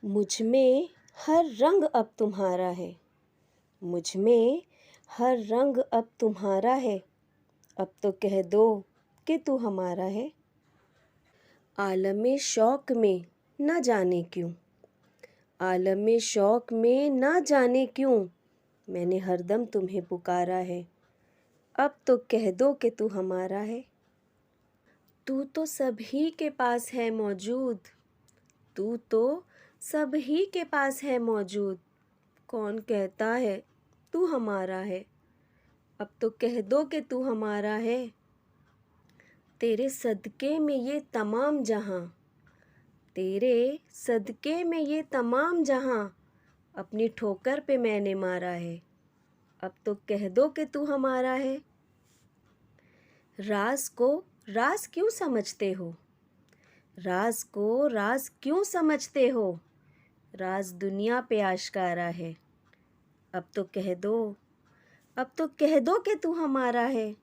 मुझ में हर रंग अब तुम्हारा है। मुझ में हर रंग अब तुम्हारा है। अब तो कह दो कि तू हमारा है। आलमे शौक में न जाने क्यों, आलमे शौक में न जाने क्यों मैंने हरदम तुम्हें पुकारा है। अब तो कह दो कि तू हमारा है। तू तो सभी के पास है मौजूद, तू तो सभी के पास है मौजूद। कौन कहता है तू हमारा है। अब तो कह दो कि तू हमारा है। तेरे सदके में ये तमाम जहां, तेरे सदके में ये तमाम जहां अपनी ठोकर पे मैंने मारा है। अब तो कह दो कि तू हमारा है। राज को राज क्यों समझते हो, राज को राज क्यों समझते हो। राज दुनिया पे आश्कारा है। अब तो कह दो, अब तो कह दो कि तू हमारा है।